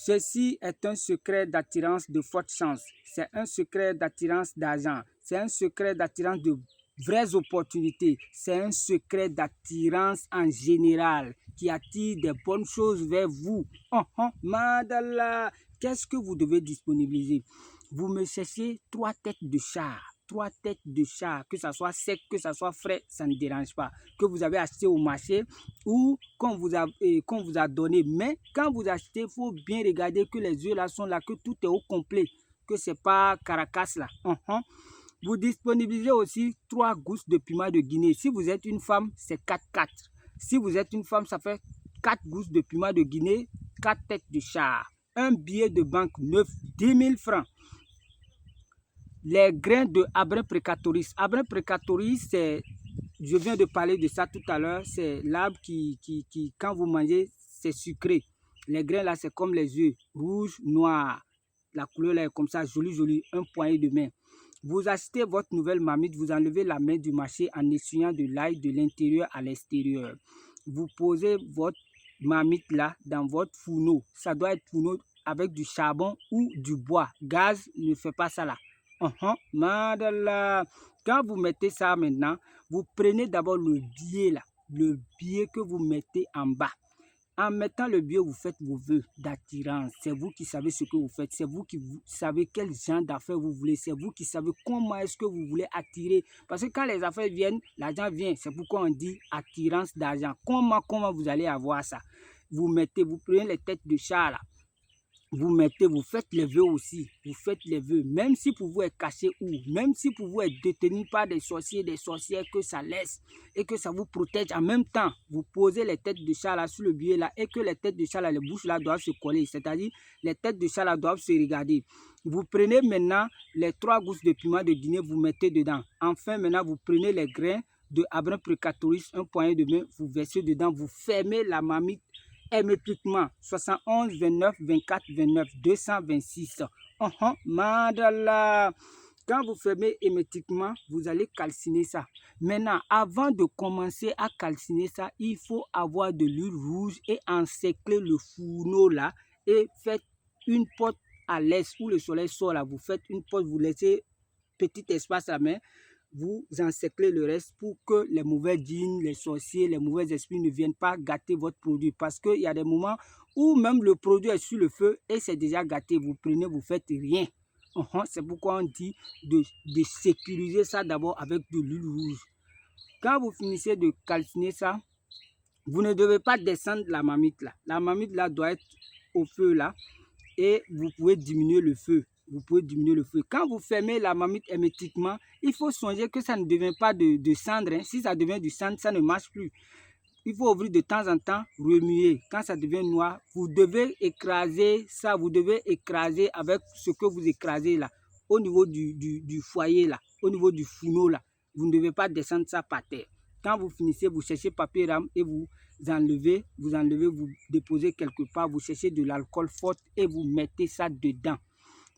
Ceci est un secret d'attirance de forte chance. C'est un secret d'attirance d'argent. C'est un secret d'attirance de vraies opportunités. C'est un secret d'attirance en général qui attire des bonnes choses vers vous. Madala, qu'est-ce que vous devez disponibiliser? Vous me cherchez 3 têtes de chat. 3 têtes de chat, que ça soit sec, que ça soit frais, ça ne dérange pas. Que vous avez acheté au marché ou qu'on vous a donné. Mais quand vous achetez, il faut bien regarder que les œufs là sont là, que tout est au complet, que ce n'est pas Caracas là. Vous disponibilisez aussi 3 gousses de piment de Guinée. Si vous êtes une femme, c'est 4-4. Si vous êtes une femme, ça fait 4 gousses de piment de Guinée, 4 têtes de chat. Un billet de banque neuf, 10 000 francs. Les grains de Abrin Precatoris. Abrin Precatoris, c'est, je viens de parler de ça tout à l'heure, c'est l'arbre qui, quand vous mangez, c'est sucré. Les grains là, c'est comme les œufs, rouge, noir. La couleur là est comme ça, joli, joli, un poignet de main. Vous achetez votre nouvelle marmite, vous enlevez la main du marché en essuyant de l'ail de l'intérieur à l'extérieur. Vous posez votre marmite là dans votre fourneau. Ça doit être fourneau avec du charbon ou du bois. Gaz ne fait pas ça là. Madala. Quand vous mettez ça maintenant, vous prenez d'abord le billet là, le billet que vous mettez en bas. En mettant le billet, vous faites vos vœux d'attirance. C'est vous qui savez ce que vous faites. C'est vous qui savez quel genre d'affaires vous voulez. C'est vous qui savez comment est-ce que vous voulez attirer. Parce que quand les affaires viennent, l'argent vient. C'est pourquoi on dit attirance d'argent. Comment vous allez avoir ça? Vous prenez les têtes de chat là. Vous faites les vœux aussi, vous faites les vœux, même si pour vous est caché ou, même si pour vous est détenu par des sorciers, des sorcières que ça laisse et que ça vous protège en même temps, vous posez les têtes de chat là sur le billet là et que les têtes de chat là, les bouches là doivent se coller, c'est-à-dire les têtes de chat là doivent se regarder. Vous prenez maintenant les 3 gousses de piment de Guinée, vous mettez dedans. Enfin maintenant vous prenez les grains de Abrin Precatoris, un poignet de main, vous versez dedans, vous fermez la marmite hermétiquement. 71 29 24 29 226. Madala. Quand vous fermez hermétiquement, vous allez calciner ça. Maintenant, avant de commencer à calciner ça, il faut avoir de l'huile rouge et encercler le fourneau là et faites une porte à l'est où le soleil sort là. Vous faites une porte, vous laissez petit espace à main. Vous encerclez le reste pour que les mauvais djinns, les sorciers, les mauvais esprits ne viennent pas gâter votre produit. Parce qu'il y a des moments où même le produit est sur le feu et c'est déjà gâté. Vous prenez, vous faites rien. C'est pourquoi on dit de sécuriser ça d'abord avec de l'huile rouge. Quand vous finissez de calciner ça, vous ne devez pas descendre la marmite là. La marmite là doit être au feu là et vous pouvez diminuer le feu. Quand vous fermez la marmite hermétiquement, il faut songer que ça ne devient pas de cendre. Si ça devient du cendre, ça ne marche plus. Il faut ouvrir de temps en temps, remuer. Quand ça devient noir, vous devez écraser ça. Vous devez écraser avec ce que vous écrasez là, au niveau du foyer là, au niveau du fourneau là. Vous ne devez pas descendre ça par terre. Quand vous finissez, vous cherchez papier rame et vous enlevez, vous déposez quelque part, vous cherchez de l'alcool fort et vous mettez ça dedans.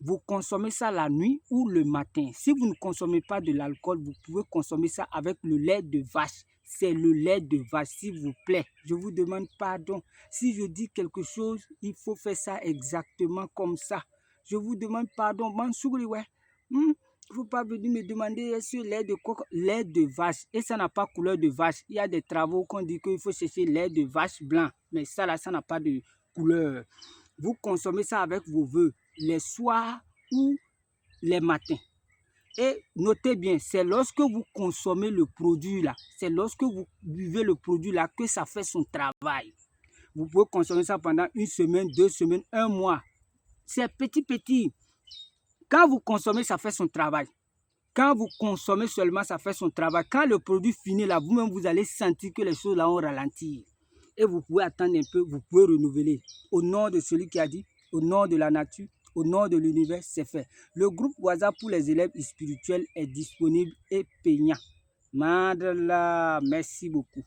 Vous consommez ça la nuit ou le matin. Si vous ne consommez pas de l'alcool, vous pouvez consommer ça avec le lait de vache. C'est le lait de vache, s'il vous plaît. Je vous demande pardon. Si je dis quelque chose, il faut faire ça exactement comme ça. Je vous demande pardon. Mansouri, ouais. Il ne faut pas venir me demander sur lait de coco, lait de vache. Et ça n'a pas couleur de vache. Il y a des travaux qu'on dit qu'il faut chercher lait de vache blanc. Mais ça là, ça n'a pas de couleur. Vous consommez ça avec vos vœux, les soirs ou les matins. Et notez bien, c'est lorsque vous consommez le produit là, c'est lorsque vous buvez le produit là que ça fait son travail. Vous pouvez consommer ça pendant 1 semaine, 2 semaines, 1 mois. C'est petit. Quand vous consommez, ça fait son travail. Quand vous consommez seulement, ça fait son travail. Quand le produit finit là, vous-même, vous allez sentir que les choses là ont ralenti. Et vous pouvez attendre un peu, vous pouvez renouveler. Au nom de celui qui a dit, au nom de la nature, au nom de l'univers, c'est fait. Le groupe WhatsApp pour les élèves spirituels est disponible et payant. Madala, merci beaucoup.